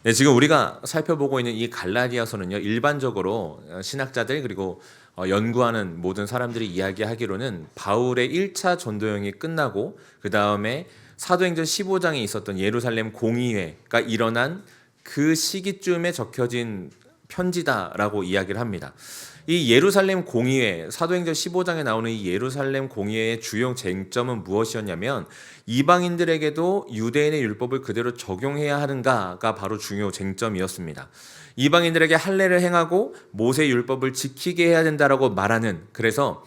네, 지금 우리가 살펴보고 있는 이 갈라디아서는요, 일반적으로 신학자들 그리고 연구하는 모든 사람들이 이야기하기로는 바울의 1차 전도여행이 끝나고 그 다음에 사도행전 15장에 있었던 예루살렘 공의회가 일어난 그 시기쯤에 적혀진 편지다라고 이야기를 합니다. 이 예루살렘 공의회, 사도행전 15장에 나오는 이 예루살렘 공의회의 주요 쟁점은 무엇이었냐면 이방인들에게도 유대인의 율법을 그대로 적용해야 하는가가 바로 중요 쟁점이었습니다. 이방인들에게 할례를 행하고 모세 율법을 지키게 해야 된다라고 말하는, 그래서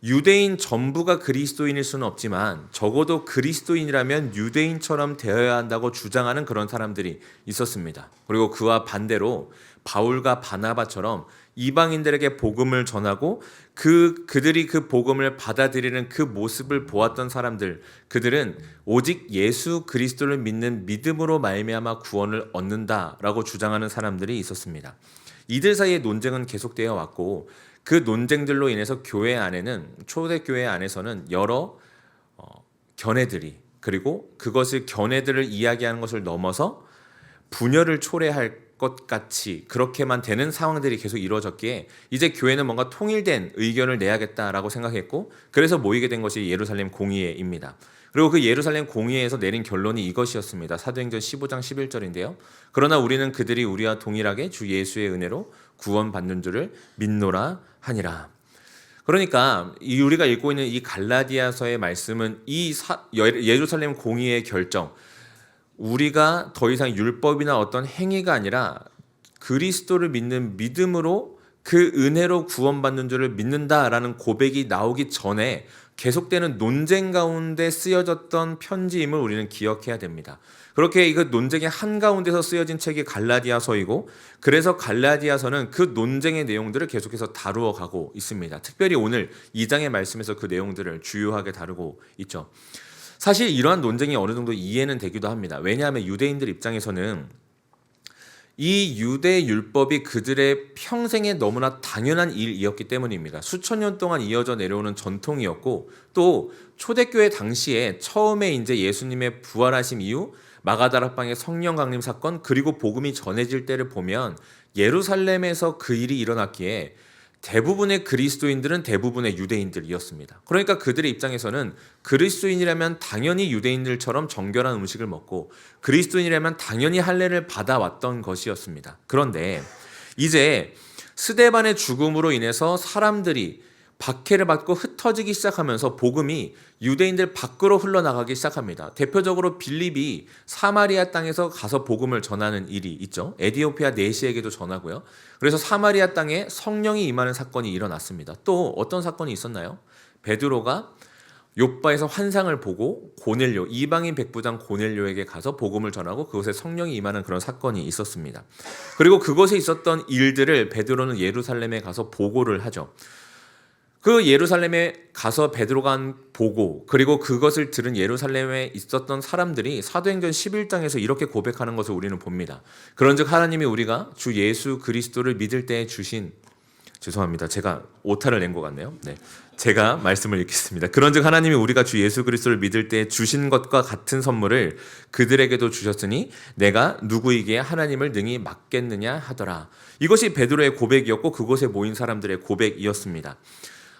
유대인 전부가 그리스도인일 수는 없지만 적어도 그리스도인이라면 유대인처럼 되어야 한다고 주장하는 그런 사람들이 있었습니다. 그리고 그와 반대로 바울과 바나바처럼 이방인들에게 복음을 전하고 그들이 그 복음을 받아들이는 그 모습을 보았던 사람들, 그들은 오직 예수 그리스도를 믿는 믿음으로 말미암아 구원을 얻는다라고 주장하는 사람들이 있었습니다. 이들 사이의 논쟁은 계속되어 왔고 그 논쟁들로 인해서 교회 안에는, 초대교회 안에서는 여러 견해들이, 그리고 그것을 견해들을 이야기하는 것을 넘어서 분열을 초래할 것 같이 그렇게만 되는 상황들이 계속 이루어졌기에 이제 교회는 뭔가 통일된 의견을 내야겠다라고 생각했고, 그래서 모이게 된 것이 예루살렘 공의회입니다. 그리고 그 예루살렘 공의회에서 내린 결론이 이것이었습니다. 사도행전 15장 11절인데요. 그러나 우리는 그들이 우리와 동일하게 주 예수의 은혜로 구원받는 줄을 믿노라 하니라. 그러니까 우리가 읽고 있는 이 갈라디아서의 말씀은 이 예루살렘 공의회의 결정, 우리가 더 이상 율법이나 어떤 행위가 아니라 그리스도를 믿는 믿음으로 그 은혜로 구원받는 줄을 믿는다라는 고백이 나오기 전에 계속되는 논쟁 가운데 쓰여졌던 편지임을 우리는 기억해야 됩니다. 그렇게 이 논쟁의 한가운데서 쓰여진 책이 갈라디아서이고, 그래서 갈라디아서는 그 논쟁의 내용들을 계속해서 다루어 가고 있습니다. 특별히 오늘 2장의 말씀에서 그 내용들을 주요하게 다루고 있죠. 사실 이러한 논쟁이 어느 정도 이해는 되기도 합니다. 왜냐하면 유대인들 입장에서는 이 유대 율법이 그들의 평생에 너무나 당연한 일이었기 때문입니다. 수천 년 동안 이어져 내려오는 전통이었고, 또 초대교회 당시에 처음에 이제 예수님의 부활하심 이후 마가다락방의 성령 강림 사건, 그리고 복음이 전해질 때를 보면 예루살렘에서 그 일이 일어났기에 대부분의 그리스도인들은 대부분의 유대인들이었습니다. 그러니까 그들의 입장에서는 그리스도인이라면 당연히 유대인들처럼 정결한 음식을 먹고 그리스도인이라면 당연히 할례를 받아왔던 것이었습니다. 그런데 이제 스데반의 죽음으로 인해서 사람들이 박해를 받고 흩어지기 시작하면서 복음이 유대인들 밖으로 흘러나가기 시작합니다. 대표적으로 빌립이 사마리아 땅에서 가서 복음을 전하는 일이 있죠. 에디오피아 내시에게도 전하고요. 그래서 사마리아 땅에 성령이 임하는 사건이 일어났습니다. 또 어떤 사건이 있었나요? 베드로가 욥바에서 환상을 보고 고넬료, 이방인 백부장 고넬료에게 가서 복음을 전하고 그곳에 성령이 임하는 그런 사건이 있었습니다. 그리고 그곳에 있었던 일들을 베드로는 예루살렘에 가서 보고를 하죠. 그 예루살렘에 가서 베드로가 한 보고, 그리고 그것을 들은 예루살렘에 있었던 사람들이 사도행전 11장에서 이렇게 고백하는 것을 우리는 봅니다. 그런즉 하나님이 우리가 주 예수 그리스도를 믿을 때에 주신, 죄송합니다. 제가 오타를 낸 것 같네요. 네, 제가 말씀을 읽겠습니다. 그런즉 하나님이 우리가 주 예수 그리스도를 믿을 때에 주신 것과 같은 선물을 그들에게도 주셨으니 내가 누구에게 하나님을 능히 맡겠느냐 하더라. 이것이 베드로의 고백이었고 그곳에 모인 사람들의 고백이었습니다.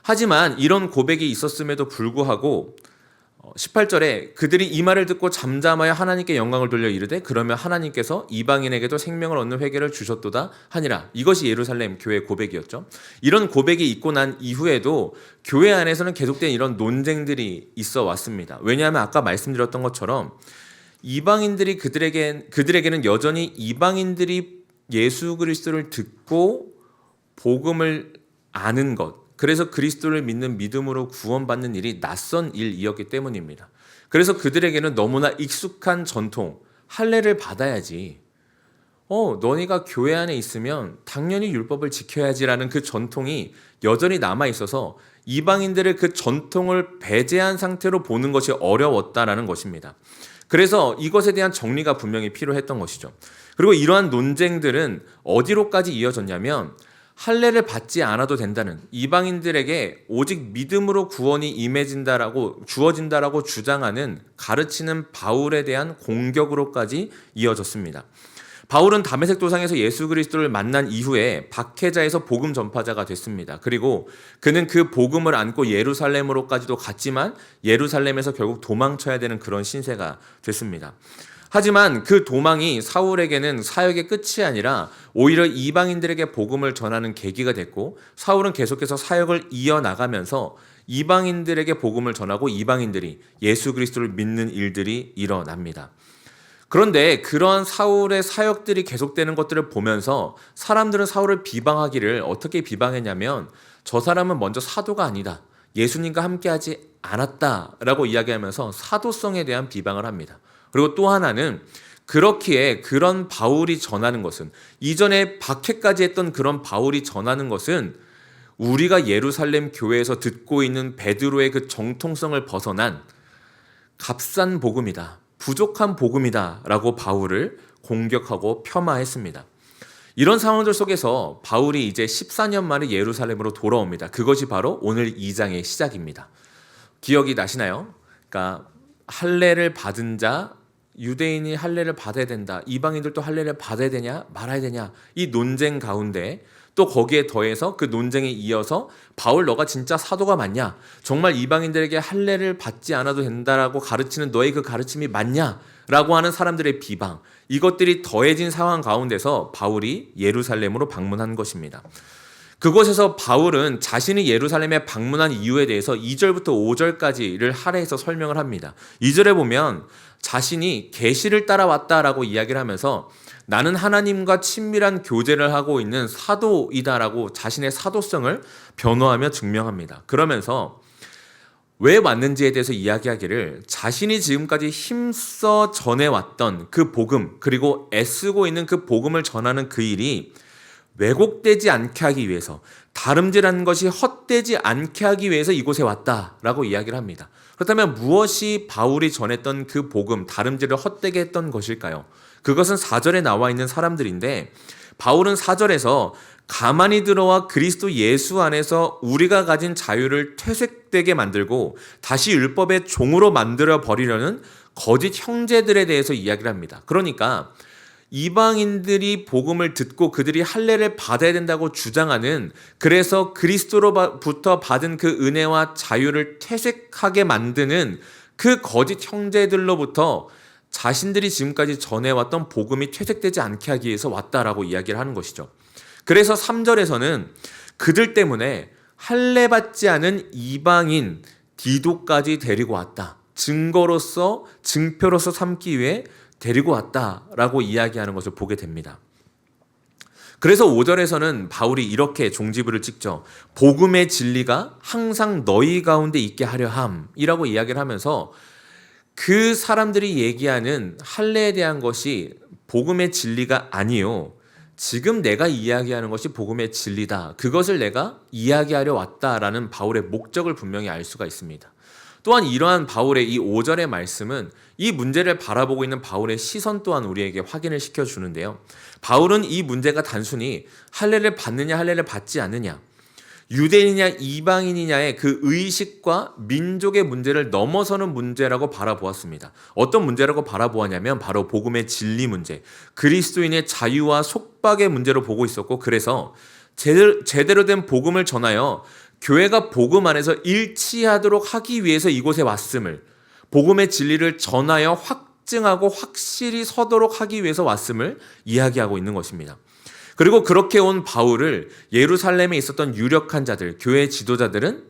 하지만 이런 고백이 있었음에도 불구하고 18절에 그들이 이 말을 듣고 잠잠하여 하나님께 영광을 돌려 이르되 그러면 하나님께서 이방인에게도 생명을 얻는 회개를 주셨도다 하니라. 이것이 예루살렘 교회의 고백이었죠. 이런 고백이 있고 난 이후에도 교회 안에서는 계속된 이런 논쟁들이 있어 왔습니다. 왜냐하면 아까 말씀드렸던 것처럼 이방인들이 그들에게는 여전히 이방인들이 예수 그리스도를 듣고 복음을 아는 것, 그래서 그리스도를 믿는 믿음으로 구원받는 일이 낯선 일이었기 때문입니다. 그래서 그들에게는 너무나 익숙한 전통, 할례를 받아야지, 너희가 교회 안에 있으면 당연히 율법을 지켜야지라는 그 전통이 여전히 남아있어서 이방인들의 그 전통을 배제한 상태로 보는 것이 어려웠다라는 것입니다. 그래서 이것에 대한 정리가 분명히 필요했던 것이죠. 그리고 이러한 논쟁들은 어디로까지 이어졌냐면 할례를 받지 않아도 된다는, 이방인들에게 오직 믿음으로 구원이 주어진다라고 주장하는, 가르치는 바울에 대한 공격으로까지 이어졌습니다. 바울은 다메섹 도상에서 예수 그리스도를 만난 이후에 박해자에서 복음 전파자가 됐습니다. 그리고 그는 그 복음을 안고 예루살렘으로까지도 갔지만 예루살렘에서 결국 도망쳐야 되는 그런 신세가 됐습니다. 하지만 그 도망이 사울에게는 사역의 끝이 아니라 오히려 이방인들에게 복음을 전하는 계기가 됐고, 사울은 계속해서 사역을 이어나가면서 이방인들에게 복음을 전하고 이방인들이 예수 그리스도를 믿는 일들이 일어납니다. 그런데 그런 사울의 사역들이 계속되는 것들을 보면서 사람들은 사울을 비방하기를 어떻게 비방했냐면, 저 사람은 먼저 사도가 아니다, 예수님과 함께하지 않았다라고 이야기하면서 사도성에 대한 비방을 합니다. 그리고 또 하나는, 그렇기에 그런 바울이 전하는 것은, 이전에 박해까지 했던 그런 바울이 전하는 것은 우리가 예루살렘 교회에서 듣고 있는 베드로의 그 정통성을 벗어난 값싼 복음이다, 부족한 복음이다 라고 바울을 공격하고 폄하했습니다. 이런 상황들 속에서 바울이 이제 14년 만에 예루살렘으로 돌아옵니다. 그것이 바로 오늘 2장의 시작입니다. 기억이 나시나요? 그러니까 할례를 받은 자, 유대인이 할례를 받아야 된다, 이방인들도 할례를 받아야 되냐 말아야 되냐, 이 논쟁 가운데 또 거기에 더해서 그 논쟁에 이어서 바울, 너가 진짜 사도가 맞냐? 정말 이방인들에게 할례를 받지 않아도 된다라고 가르치는 너의 그 가르침이 맞냐? 라고 하는 사람들의 비방, 이것들이 더해진 상황 가운데서 바울이 예루살렘으로 방문한 것입니다. 그곳에서 바울은 자신이 예루살렘에 방문한 이유에 대해서 2절부터 5절까지를 할애해서 설명을 합니다. 2절에 보면 자신이 계시를 따라왔다라고 이야기를 하면서 나는 하나님과 친밀한 교제를 하고 있는 사도이다라고 자신의 사도성을 변호하며 증명합니다. 그러면서 왜 왔는지에 대해서 이야기하기를, 자신이 지금까지 힘써 전해왔던 그 복음, 그리고 애쓰고 있는 그 복음을 전하는 그 일이 왜곡되지 않게 하기 위해서, 다름질한 것이 헛되지 않게 하기 위해서 이곳에 왔다라고 이야기를 합니다. 그렇다면 무엇이 바울이 전했던 그 복음, 다름질을 헛되게 했던 것일까요? 그것은 4절에 나와 있는 사람들인데, 바울은 4절에서 가만히 들어와 그리스도 예수 안에서 우리가 가진 자유를 퇴색되게 만들고 다시 율법의 종으로 만들어 버리려는 거짓 형제들에 대해서 이야기를 합니다. 그러니까 이방인들이 복음을 듣고 그들이 할례를 받아야 된다고 주장하는, 그래서 그리스도로부터 받은 그 은혜와 자유를 퇴색하게 만드는 그 거짓 형제들로부터 자신들이 지금까지 전해왔던 복음이 퇴색되지 않게 하기 위해서 왔다라고 이야기를 하는 것이죠. 그래서 3절에서는 그들 때문에 할례 받지 않은 이방인 디도까지 데리고 왔다, 증거로서, 증표로서 삼기 위해 데리고 왔다라고 이야기하는 것을 보게 됩니다. 그래서 5절에서는 바울이 이렇게 종지부를 찍죠. 복음의 진리가 항상 너희 가운데 있게 하려 함이라고 이야기를 하면서, 그 사람들이 얘기하는 할례에 대한 것이 복음의 진리가 아니요, 지금 내가 이야기하는 것이 복음의 진리다, 그것을 내가 이야기하려 왔다라는 바울의 목적을 분명히 알 수가 있습니다. 또한 이러한 바울의 이 5절의 말씀은 이 문제를 바라보고 있는 바울의 시선 또한 우리에게 확인을 시켜주는데요. 바울은 이 문제가 단순히 할례를 받느냐 할례를 받지 않느냐, 유대인이냐 이방인이냐의 그 의식과 민족의 문제를 넘어서는 문제라고 바라보았습니다. 어떤 문제라고 바라보았냐면 바로 복음의 진리 문제, 그리스도인의 자유와 속박의 문제로 보고 있었고, 그래서 제대로 된 복음을 전하여 교회가 복음 안에서 일치하도록 하기 위해서 이곳에 왔음을, 복음의 진리를 전하여 확증하고 확실히 서도록 하기 위해서 왔음을 이야기하고 있는 것입니다. 그리고 그렇게 온 바울을 예루살렘에 있었던 유력한 자들, 교회 지도자들은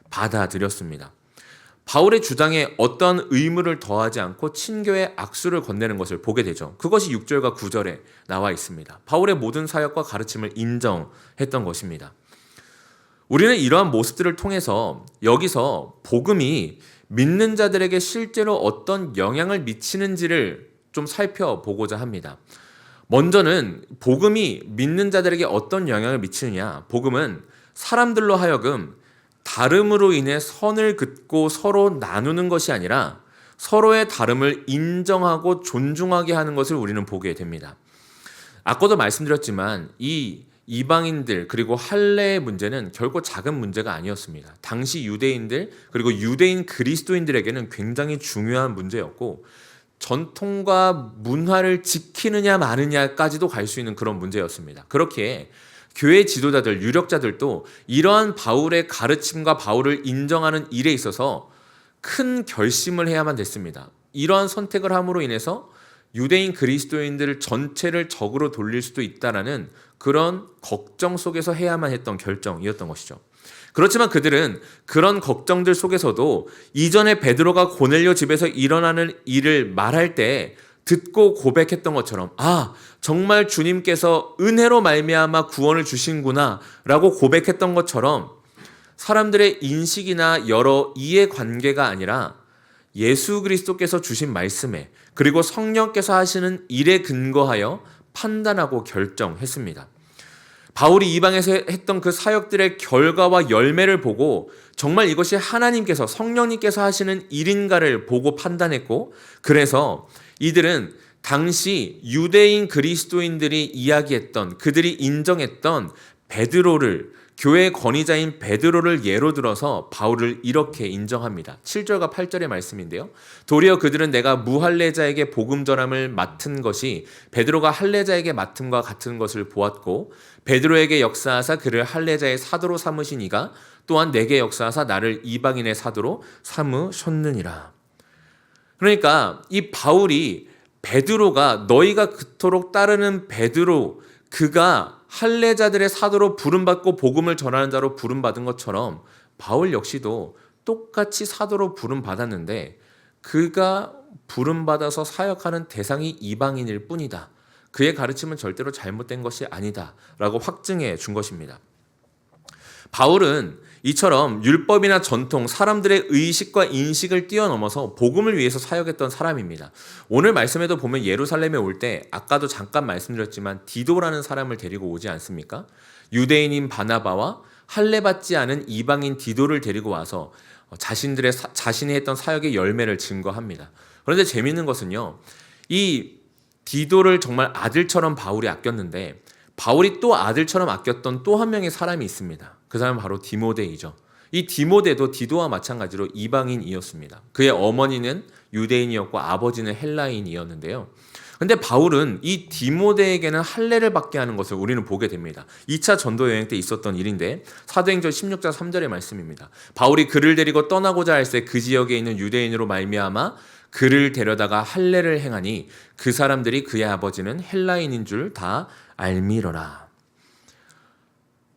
받아들였습니다. 바울의 주장에 어떤 의무를 더하지 않고 친교의 악수를 건네는 것을 보게 되죠. 그것이 6절과 9절에 나와 있습니다. 바울의 모든 사역과 가르침을 인정했던 것입니다. 우리는 이러한 모습들을 통해서 여기서 복음이 믿는 자들에게 실제로 어떤 영향을 미치는지를 좀 살펴보고자 합니다. 먼저는 복음이 믿는 자들에게 어떤 영향을 미치느냐, 복음은 사람들로 하여금 다름으로 인해 선을 긋고 서로 나누는 것이 아니라 서로의 다름을 인정하고 존중하게 하는 것을 우리는 보게 됩니다. 아까도 말씀드렸지만 이 이방인들 그리고 할례의 문제는 결코 작은 문제가 아니었습니다. 당시 유대인들 그리고 유대인 그리스도인들에게는 굉장히 중요한 문제였고, 전통과 문화를 지키느냐 마느냐까지도 갈 수 있는 그런 문제였습니다. 그렇기에 교회 지도자들, 유력자들도 이러한 바울의 가르침과 바울을 인정하는 일에 있어서 큰 결심을 해야만 됐습니다. 이러한 선택을 함으로 인해서 유대인 그리스도인들 전체를 적으로 돌릴 수도 있다라는 그런 걱정 속에서 해야만 했던 결정이었던 것이죠. 그렇지만 그들은 그런 걱정들 속에서도 이전에 베드로가 고넬료 집에서 일어나는 일을 말할 때 듣고 고백했던 것처럼 정말 주님께서 은혜로 말미암아 구원을 주신구나 라고 고백했던 것처럼 사람들의 인식이나 여러 이해관계가 아니라 예수 그리스도께서 주신 말씀에 그리고 성령께서 하시는 일에 근거하여 판단하고 결정했습니다. 바울이 이방에서 했던 그 사역들의 결과와 열매를 보고 정말 이것이 하나님께서 성령님께서 하시는 일인가를 보고 판단했고, 그래서 이들은 당시 유대인 그리스도인들이 이야기했던, 그들이 인정했던 베드로를, 교회의 권위자인 베드로를 예로 들어서 바울을 이렇게 인정합니다. 7절과 8절의 말씀인데요. 도리어 그들은 내가 무할례자에게 복음 전함을 맡은 것이 베드로가 할례자에게 맡음과 같은 것을 보았고, 베드로에게 역사하사 그를 할례자의 사도로 삼으신 이가 또한 내게 역사하사 나를 이방인의 사도로 삼으셨느니라. 그러니까 이 바울이 베드로가 너희가 그토록 따르는 베드로, 그가 할례자들의 사도로 부름받고 복음을 전하는 자로 부름받은 것처럼 바울 역시도 똑같이 사도로 부름받았는데 그가 부름받아서 사역하는 대상이 이방인일 뿐이다. 그의 가르침은 절대로 잘못된 것이 아니다 라고 확증해 준 것입니다. 바울은 이처럼 율법이나 전통, 사람들의 의식과 인식을 뛰어넘어서 복음을 위해서 사역했던 사람입니다. 오늘 말씀에도 보면 예루살렘에 올 때 아까도 잠깐 말씀드렸지만 디도라는 사람을 데리고 오지 않습니까? 유대인인 바나바와 할례받지 않은 이방인 디도를 데리고 와서 자신이 했던 사역의 열매를 증거합니다. 그런데 재미있는 것은요, 이 디도를 정말 아들처럼 바울이 아꼈는데 바울이 또 아들처럼 아꼈던 또 한 명의 사람이 있습니다. 그 사람은 바로 디모데이죠. 이 디모데도 디도와 마찬가지로 이방인이었습니다. 그의 어머니는 유대인이었고 아버지는 헬라인이었는데요. 근데 바울은 이 디모데에게는 할례를 받게 하는 것을 우리는 보게 됩니다. 2차 전도 여행 때 있었던 일인데 사도행전 16장 3절의 말씀입니다. 바울이 그를 데리고 떠나고자 할새 그 지역에 있는 유대인으로 말미암아 그를 데려다가 할례를 행하니 그 사람들이 그의 아버지는 헬라인인 줄 다 알미러라.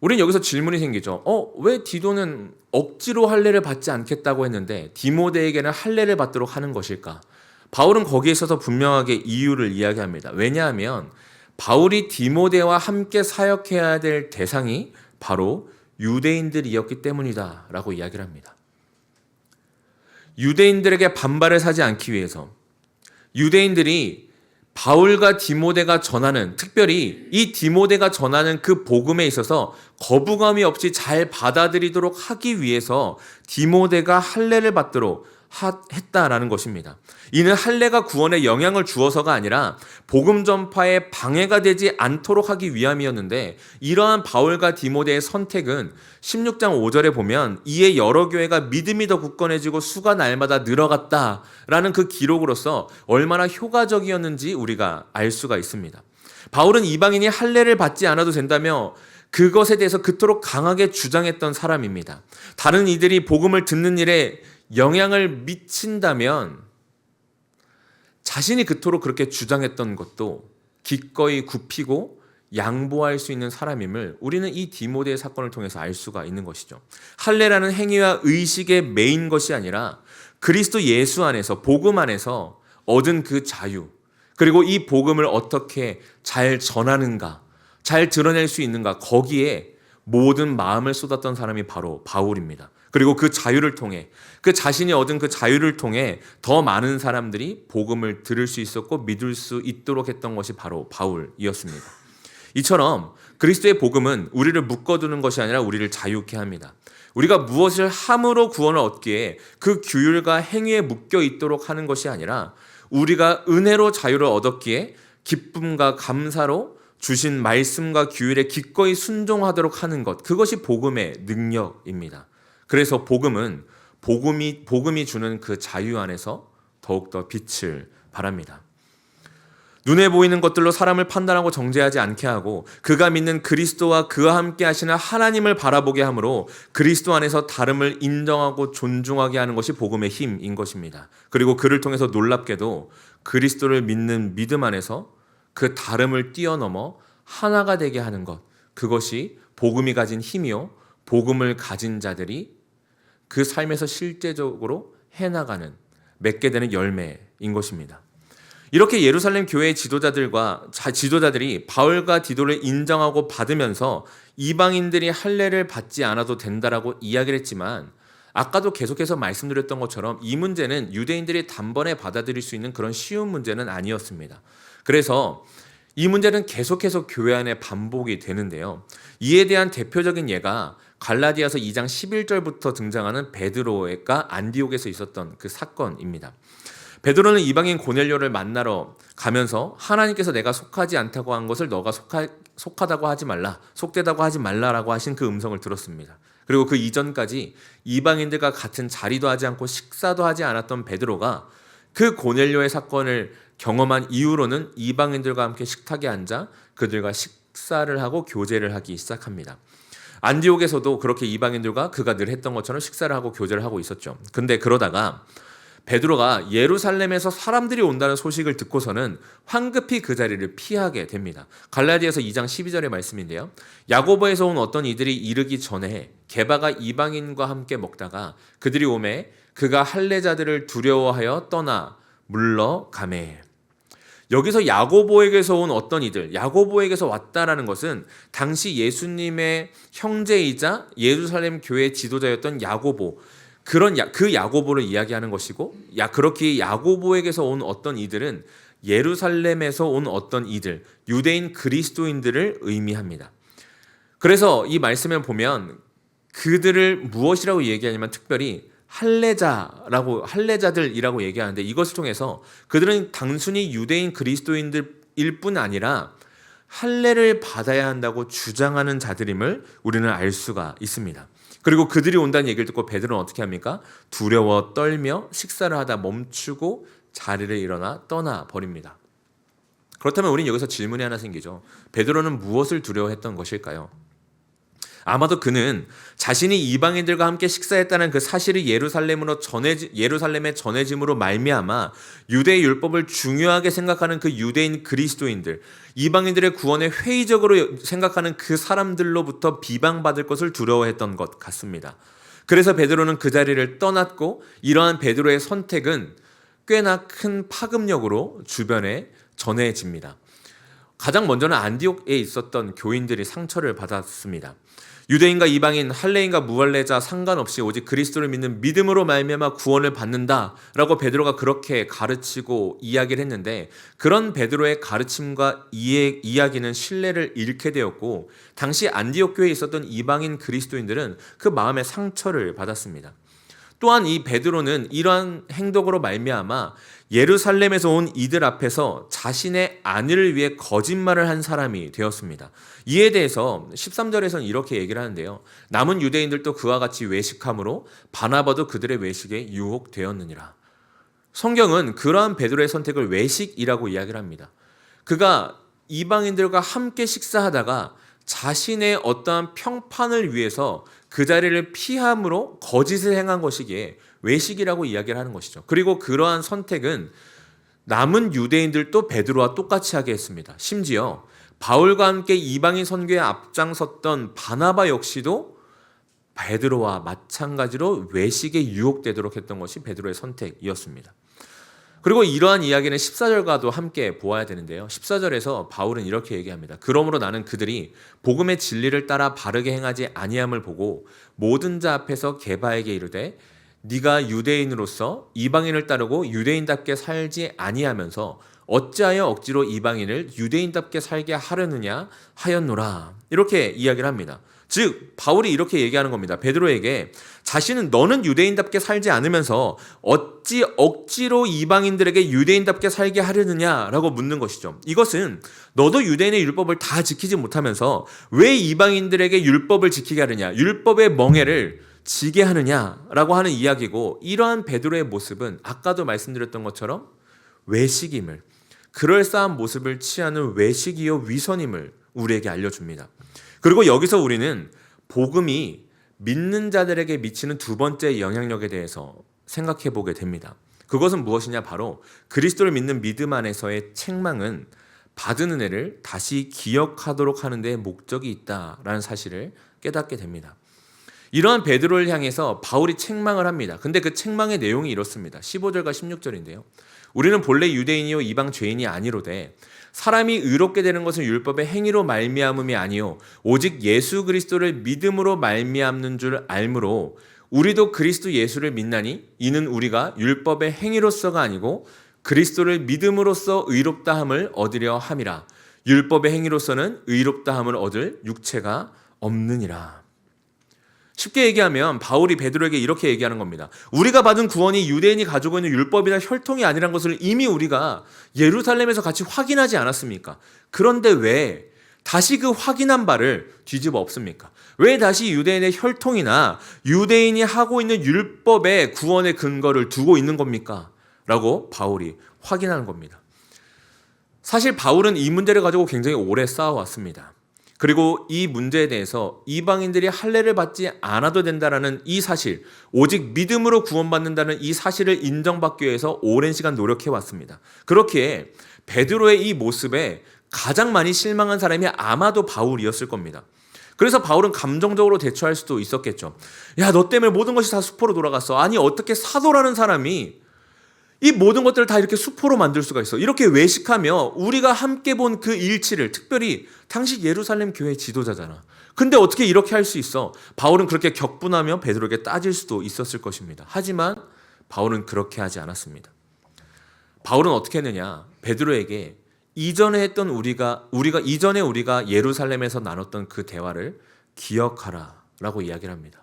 우린 여기서 질문이 생기죠. 왜 디도는 억지로 할례를 받지 않겠다고 했는데 디모데에게는 할례를 받도록 하는 것일까? 바울은 거기에 있어서 분명하게 이유를 이야기합니다. 왜냐하면 바울이 디모데와 함께 사역해야 될 대상이 바로 유대인들이었기 때문이다 라고 이야기를 합니다. 유대인들에게 반발을 사지 않기 위해서 유대인들이 바울과 디모데가 전하는, 특별히 이 디모데가 전하는 그 복음에 있어서 거부감이 없이 잘 받아들이도록 하기 위해서 디모데가 할례를 받도록 했다라는 것입니다. 이는 할례가 구원에 영향을 주어서가 아니라 복음 전파에 방해가 되지 않도록 하기 위함이었는데, 이러한 바울과 디모데의 선택은 16장 5절에 보면 이에 여러 교회가 믿음이 더 굳건해지고 수가 날마다 늘어갔다라는 그 기록으로서 얼마나 효과적이었는지 우리가 알 수가 있습니다. 바울은 이방인이 할례를 받지 않아도 된다며 그것에 대해서 그토록 강하게 주장했던 사람입니다. 다른 이들이 복음을 듣는 일에 영향을 미친다면 자신이 그토록 그렇게 주장했던 것도 기꺼이 굽히고 양보할 수 있는 사람임을 우리는 이 디모데의 사건을 통해서 알 수가 있는 것이죠. 할례라는 행위와 의식에 매인 것이 아니라 그리스도 예수 안에서, 복음 안에서 얻은 그 자유, 그리고 이 복음을 어떻게 잘 전하는가, 잘 드러낼 수 있는가, 거기에 모든 마음을 쏟았던 사람이 바로 바울입니다. 그리고 그 자유를 통해, 그 자신이 얻은 그 자유를 통해 더 많은 사람들이 복음을 들을 수 있었고 믿을 수 있도록 했던 것이 바로 바울이었습니다. 이처럼 그리스도의 복음은 우리를 묶어두는 것이 아니라 우리를 자유케 합니다. 우리가 무엇을 함으로 구원을 얻기에 그 규율과 행위에 묶여 있도록 하는 것이 아니라 우리가 은혜로 자유를 얻었기에 기쁨과 감사로 주신 말씀과 규율에 기꺼이 순종하도록 하는 것, 그것이 복음의 능력입니다. 그래서 복음이 주는 그 자유 안에서 더욱더 빛을 바랍니다. 눈에 보이는 것들로 사람을 판단하고 정죄하지 않게 하고 그가 믿는 그리스도와 그와 함께 하시는 하나님을 바라보게 하므로 그리스도 안에서 다름을 인정하고 존중하게 하는 것이 복음의 힘인 것입니다. 그리고 그를 통해서 놀랍게도 그리스도를 믿는 믿음 안에서 그 다름을 뛰어넘어 하나가 되게 하는 것, 그것이 복음이 가진 힘이요 복음을 가진 자들이 그 삶에서 실제적으로 해나가는 맺게 되는 열매인 것입니다. 이렇게 예루살렘 교회의 지도자들이 바울과 디도를 인정하고 받으면서 이방인들이 할례를 받지 않아도 된다라고 이야기를 했지만 아까도 계속해서 말씀드렸던 것처럼 이 문제는 유대인들이 단번에 받아들일 수 있는 그런 쉬운 문제는 아니었습니다. 그래서 이 문제는 계속해서 교회 안에 반복이 되는데요. 이에 대한 대표적인 예가 갈라디아서 2장 11절부터 등장하는 베드로가 안디옥에서 있었던 그 사건입니다. 베드로는 이방인 고넬료를 만나러 가면서 하나님께서 내가 속하지 않다고 한 것을 너가 속하다고 하지 말라, 속되다고 하지 말라라고 하신 그 음성을 들었습니다. 그리고 그 이전까지 이방인들과 같은 자리도 하지 않고 식사도 하지 않았던 베드로가 그 고넬료의 사건을 경험한 이후로는 이방인들과 함께 식탁에 앉아 그들과 식사를 하고 교제를 하기 시작합니다. 안디옥에서도 그렇게 이방인들과 그가 늘 했던 것처럼 식사를 하고 교제를 하고 있었죠. 근데 그러다가 베드로가 예루살렘에서 사람들이 온다는 소식을 듣고서는 황급히 그 자리를 피하게 됩니다. 갈라디아서 2장 12절의 말씀인데요. 야고보에서 온 어떤 이들이 이르기 전에 게바가 이방인과 함께 먹다가 그들이 오매 그가 할례자들을 두려워하여 떠나 물러가매. 여기서 야고보에게서 온 어떤 이들, 야고보에게서 왔다라는 것은 당시 예수님의 형제이자 예루살렘 교회 지도자였던 야고보, 그 야고보를 이야기하는 것이고, 그렇게 야고보에게서 온 어떤 이들은 예루살렘에서 온 어떤 이들, 유대인 그리스도인들을 의미합니다. 그래서 이 말씀을 보면 그들을 무엇이라고 얘기하냐면 특별히 할례자들이라고 얘기하는데, 이것을 통해서 그들은 단순히 유대인 그리스도인들일 뿐 아니라 할례를 받아야 한다고 주장하는 자들임을 우리는 알 수가 있습니다. 그리고 그들이 온다는 얘기를 듣고 베드로는 어떻게 합니까? 두려워 떨며 식사를 하다 멈추고 자리를 일어나 떠나 버립니다. 그렇다면 우리는 여기서 질문이 하나 생기죠. 베드로는 무엇을 두려워했던 것일까요? 아마도 그는 자신이 이방인들과 함께 식사했다는 그 사실이 예루살렘에 전해짐으로 말미암아 유대의 율법을 중요하게 생각하는 그 유대인 그리스도인들, 이방인들의 구원에 회의적으로 생각하는 그 사람들로부터 비방받을 것을 두려워했던 것 같습니다. 그래서 베드로는 그 자리를 떠났고, 이러한 베드로의 선택은 꽤나 큰 파급력으로 주변에 전해집니다. 가장 먼저는 안디옥에 있었던 교인들이 상처를 받았습니다. 유대인과 이방인, 할례인과 무할례자 상관없이 오직 그리스도를 믿는 믿음으로 말미암아 구원을 받는다라고 베드로가 그렇게 가르치고 이야기를 했는데, 그런 베드로의 가르침과 이야기는 신뢰를 잃게 되었고, 당시 안디옥 교회에 있었던 이방인 그리스도인들은 그 마음에 상처를 받았습니다. 또한 이 베드로는 이러한 행동으로 말미암아 예루살렘에서 온 이들 앞에서 자신의 안위를 위해 거짓말을 한 사람이 되었습니다. 이에 대해서 13절에서는 이렇게 얘기를 하는데요. 남은 유대인들도 그와 같이 외식함으로 바나바도 그들의 외식에 유혹되었느니라. 성경은 그러한 베드로의 선택을 외식이라고 이야기를 합니다. 그가 이방인들과 함께 식사하다가 자신의 어떠한 평판을 위해서 그 자리를 피함으로 거짓을 행한 것이기에 외식이라고 이야기를 하는 것이죠. 그리고 그러한 선택은 남은 유대인들도 베드로와 똑같이 하게 했습니다. 심지어 바울과 함께 이방인 선교에 앞장섰던 바나바 역시도 베드로와 마찬가지로 외식에 유혹되도록 했던 것이 베드로의 선택이었습니다. 그리고 이러한 이야기는 14절과도 함께 보아야 되는데요. 14절에서 바울은 이렇게 얘기합니다. 그러므로 나는 그들이 복음의 진리를 따라 바르게 행하지 아니함을 보고 모든 자 앞에서 게바에게 이르되 네가 유대인으로서 이방인을 따르고 유대인답게 살지 아니하면서 어찌하여 억지로 이방인을 유대인답게 살게 하려느냐 하였노라. 이렇게 이야기를 합니다. 즉 바울이 이렇게 얘기하는 겁니다. 베드로에게 자신은 너는 유대인답게 살지 않으면서 어찌 억지로 이방인들에게 유대인답게 살게 하려느냐라고 묻는 것이죠. 이것은 너도 유대인의 율법을 다 지키지 못하면서 왜 이방인들에게 율법을 지키게 하느냐, 율법의 멍에를 지게 하느냐라고 하는 이야기고, 이러한 베드로의 모습은 아까도 말씀드렸던 것처럼 외식임을, 그럴싸한 모습을 취하는 외식이요 위선임을 우리에게 알려줍니다. 그리고 여기서 우리는 복음이 믿는 자들에게 미치는 두 번째 영향력에 대해서 생각해 보게 됩니다. 그것은 무엇이냐? 바로 그리스도를 믿는 믿음 안에서의 책망은 받은 은혜를 다시 기억하도록 하는 데 목적이 있다라는 사실을 깨닫게 됩니다. 이러한 베드로를 향해서 바울이 책망을 합니다. 근데 그 책망의 내용이 이렇습니다. 15절과 16절인데요. 우리는 본래 유대인이요 이방 죄인이 아니로되 사람이 의롭게 되는 것은 율법의 행위로 말미암음이 아니요 오직 예수 그리스도를 믿음으로 말미암는 줄 알므로 우리도 그리스도 예수를 믿나니 이는 우리가 율법의 행위로서가 아니고 그리스도를 믿음으로써 의롭다함을 얻으려 함이라. 율법의 행위로서는 의롭다함을 얻을 육체가 없느니라. 쉽게 얘기하면 바울이 베드로에게 이렇게 얘기하는 겁니다. 우리가 받은 구원이 유대인이 가지고 있는 율법이나 혈통이 아니란 것을 이미 우리가 예루살렘에서 같이 확인하지 않았습니까? 그런데 왜 다시 그 확인한 바를 뒤집어 엎습니까? 왜 다시 유대인의 혈통이나 유대인이 하고 있는 율법의 구원의 근거를 두고 있는 겁니까? 라고 바울이 확인하는 겁니다. 사실 바울은 이 문제를 가지고 굉장히 오래 싸워왔습니다. 그리고 이 문제에 대해서 이방인들이 할례를 받지 않아도 된다라는 이 사실, 오직 믿음으로 구원받는다는 이 사실을 인정받기 위해서 오랜 시간 노력해왔습니다. 그렇기에 베드로의 이 모습에 가장 많이 실망한 사람이 아마도 바울이었을 겁니다. 그래서 바울은 감정적으로 대처할 수도 있었겠죠. 야, 너 때문에 모든 것이 다 수포로 돌아갔어. 아니, 어떻게 사도라는 사람이 이 모든 것들을 다 이렇게 수포로 만들 수가 있어. 이렇게 외식하며 우리가 함께 본 그 일치를, 특별히 당시 예루살렘 교회 지도자잖아. 근데 어떻게 이렇게 할 수 있어? 바울은 그렇게 격분하며 베드로에게 따질 수도 있었을 것입니다. 하지만 바울은 그렇게 하지 않았습니다. 바울은 어떻게 했느냐? 베드로에게 이전에 했던 우리가 이전에 우리가 예루살렘에서 나눴던 그 대화를 기억하라라고 이야기를 합니다.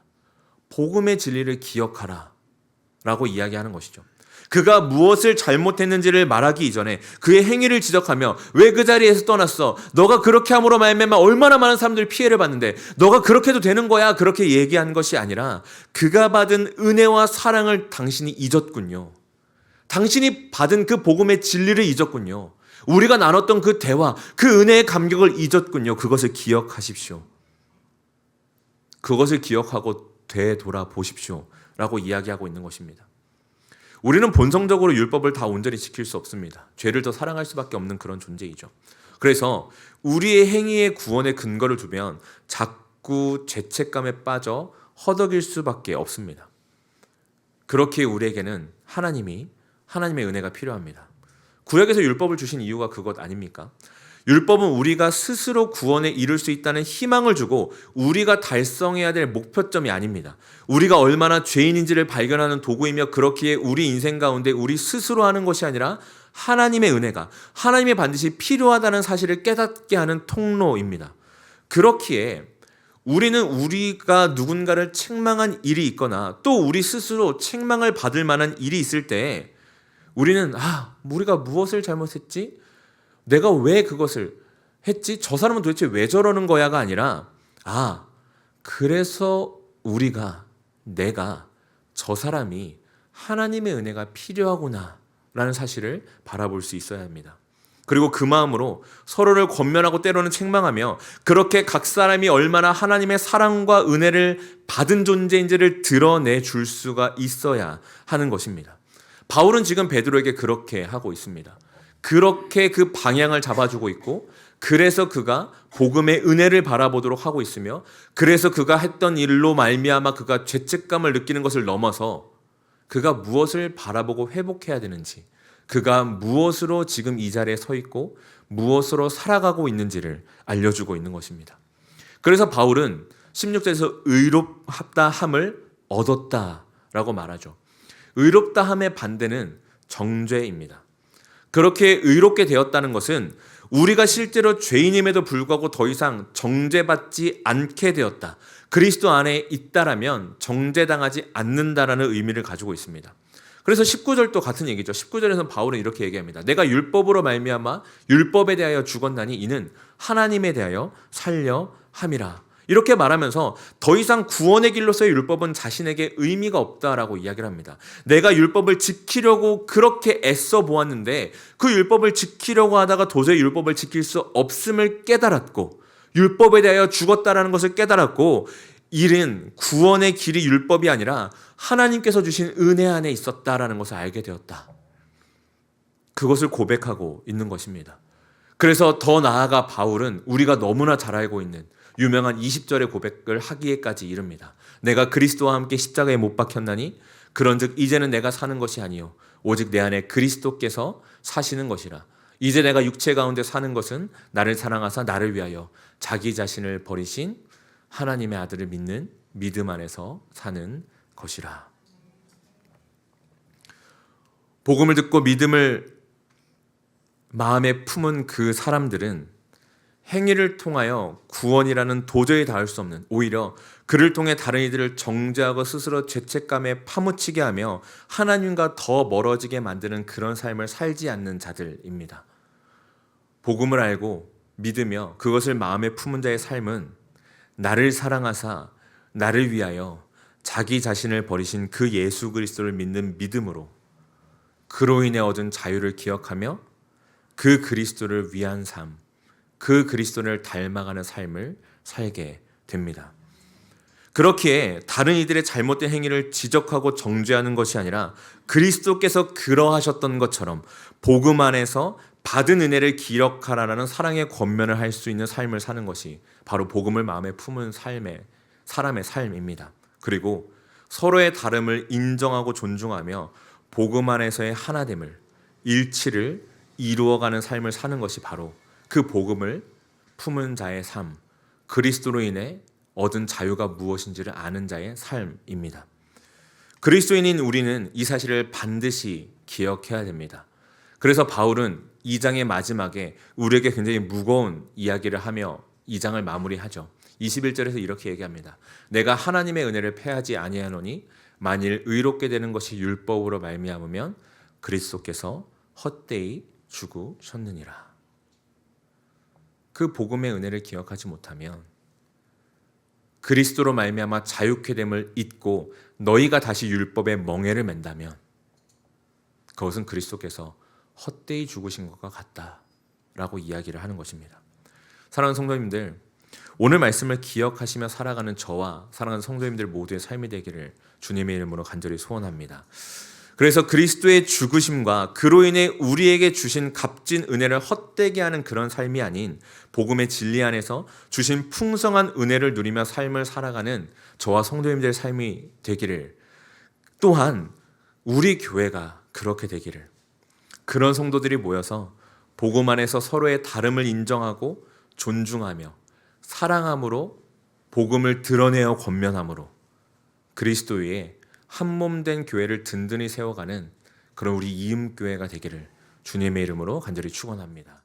복음의 진리를 기억하라라고 이야기하는 것이죠. 그가 무엇을 잘못했는지를 말하기 이전에 그의 행위를 지적하며 왜 그 자리에서 떠났어? 너가 그렇게 함으로 말미암아 얼마나 많은 사람들이 피해를 봤는데 너가 그렇게 해도 되는 거야? 그렇게 얘기한 것이 아니라 그가 받은 은혜와 사랑을 당신이 잊었군요. 당신이 받은 그 복음의 진리를 잊었군요. 우리가 나눴던 그 대화, 그 은혜의 감격을 잊었군요. 그것을 기억하십시오. 그것을 기억하고 되돌아보십시오. 라고 이야기하고 있는 것입니다. 우리는 본성적으로 율법을 다 온전히 지킬 수 없습니다. 죄를 더 사랑할 수밖에 없는 그런 존재이죠. 그래서 우리의 행위의 구원의 근거를 두면 자꾸 죄책감에 빠져 허덕일 수밖에 없습니다. 그렇기에 우리에게는 하나님의 은혜가 필요합니다. 구약에서 율법을 주신 이유가 그것 아닙니까? 율법은 우리가 스스로 구원에 이룰 수 있다는 희망을 주고 우리가 달성해야 될 목표점이 아닙니다. 우리가 얼마나 죄인인지를 발견하는 도구이며 그렇기에 우리 인생 가운데 우리 스스로 하는 것이 아니라 하나님의 은혜가 하나님이 반드시 필요하다는 사실을 깨닫게 하는 통로입니다. 그렇기에 우리는 우리가 누군가를 책망한 일이 있거나 또 우리 스스로 책망을 받을 만한 일이 있을 때 우리는 우리가 무엇을 잘못했지? 내가 왜 그것을 했지? 저 사람은 도대체 왜 저러는 거야가 아니라 그래서 내가 저 사람이 하나님의 은혜가 필요하구나 라는 사실을 바라볼 수 있어야 합니다. 그리고 그 마음으로 서로를 권면하고 때로는 책망하며 그렇게 각 사람이 얼마나 하나님의 사랑과 은혜를 받은 존재인지를 드러내 줄 수가 있어야 하는 것입니다. 바울은 지금 베드로에게 그렇게 하고 있습니다. 그렇게 그 방향을 잡아주고 있고 그래서 그가 복음의 은혜를 바라보도록 하고 있으며 그래서 그가 했던 일로 말미암아 그가 죄책감을 느끼는 것을 넘어서 그가 무엇을 바라보고 회복해야 되는지 그가 무엇으로 지금 이 자리에 서 있고 무엇으로 살아가고 있는지를 알려주고 있는 것입니다. 그래서 바울은 16절에서 의롭다함을 얻었다라고 말하죠. 의롭다함의 반대는 정죄입니다. 그렇게 의롭게 되었다는 것은 우리가 실제로 죄인임에도 불구하고 더 이상 정죄받지 않게 되었다. 그리스도 안에 있다라면 정죄당하지 않는다라는 의미를 가지고 있습니다. 그래서 19절도 같은 얘기죠. 19절에서는 바울은 이렇게 얘기합니다. 내가 율법으로 말미암아 율법에 대하여 죽었나니 이는 하나님에 대하여 살려 함이라. 이렇게 말하면서 더 이상 구원의 길로서의 율법은 자신에게 의미가 없다라고 이야기를 합니다. 내가 율법을 지키려고 그렇게 애써 보았는데 그 율법을 지키려고 하다가 도저히 율법을 지킬 수 없음을 깨달았고 율법에 대하여 죽었다라는 것을 깨달았고 이른 구원의 길이 율법이 아니라 하나님께서 주신 은혜 안에 있었다라는 것을 알게 되었다. 그것을 고백하고 있는 것입니다. 그래서 더 나아가 바울은 우리가 너무나 잘 알고 있는 유명한 20절의 고백을 하기에까지 이릅니다. 내가 그리스도와 함께 십자가에 못 박혔나니 그런즉 이제는 내가 사는 것이 아니요 오직 내 안에 그리스도께서 사시는 것이라. 이제 내가 육체 가운데 사는 것은 나를 사랑하사 나를 위하여 자기 자신을 버리신 하나님의 아들을 믿는 믿음 안에서 사는 것이라. 복음을 듣고 믿음을 마음에 품은 그 사람들은 행위를 통하여 구원이라는 도저히 닿을 수 없는, 오히려 그를 통해 다른 이들을 정죄하고 스스로 죄책감에 파묻히게 하며 하나님과 더 멀어지게 만드는 그런 삶을 살지 않는 자들입니다. 복음을 알고 믿으며 그것을 마음에 품은 자의 삶은 나를 사랑하사 나를 위하여 자기 자신을 버리신 그 예수 그리스도를 믿는 믿음으로 그로 인해 얻은 자유를 기억하며 그 그리스도를 위한 삶, 그 그리스도를 닮아가는 삶을 살게 됩니다. 그렇기에 다른 이들의 잘못된 행위를 지적하고 정죄하는 것이 아니라 그리스도께서 그러하셨던 것처럼 복음 안에서 받은 은혜를 기억하라는 사랑의 권면을 할 수 있는 삶을 사는 것이 바로 복음을 마음에 품은 사람의 삶입니다. 그리고 서로의 다름을 인정하고 존중하며 복음 안에서의 하나됨을, 일치를 이루어가는 삶을 사는 것이 바로 그 복음을 품은 자의 삶, 그리스도로 인해 얻은 자유가 무엇인지를 아는 자의 삶입니다. 그리스도인인 우리는 이 사실을 반드시 기억해야 됩니다. 그래서 바울은 2장의 마지막에 우리에게 굉장히 무거운 이야기를 하며 2장을 마무리하죠. 21절에서 이렇게 얘기합니다. 내가 하나님의 은혜를 패하지 아니하노니 만일 의롭게 되는 것이 율법으로 말미암으면 그리스도께서 헛되이 죽으셨느니라. 그 복음의 은혜를 기억하지 못하면 그리스도로 말미암아 자유케 됨을 잊고 너희가 다시 율법의 멍에를 맨다면 그것은 그리스도께서 헛되이 죽으신 것과 같다라고 이야기를 하는 것입니다. 사랑하는 성도님들, 오늘 말씀을 기억하시며 살아가는 저와 사랑하는 성도님들 모두의 삶이 되기를 주님의 이름으로 간절히 소원합니다. 그래서 그리스도의 죽으심과 그로 인해 우리에게 주신 값진 은혜를 헛되게 하는 그런 삶이 아닌 복음의 진리 안에서 주신 풍성한 은혜를 누리며 삶을 살아가는 저와 성도님들의 삶이 되기를, 또한 우리 교회가 그렇게 되기를, 그런 성도들이 모여서 복음 안에서 서로의 다름을 인정하고 존중하며 사랑함으로 복음을 드러내어 권면함으로 그리스도 위에 한 몸 된 교회를 든든히 세워가는 그런 우리 이음교회가 되기를 주님의 이름으로 간절히 축원합니다.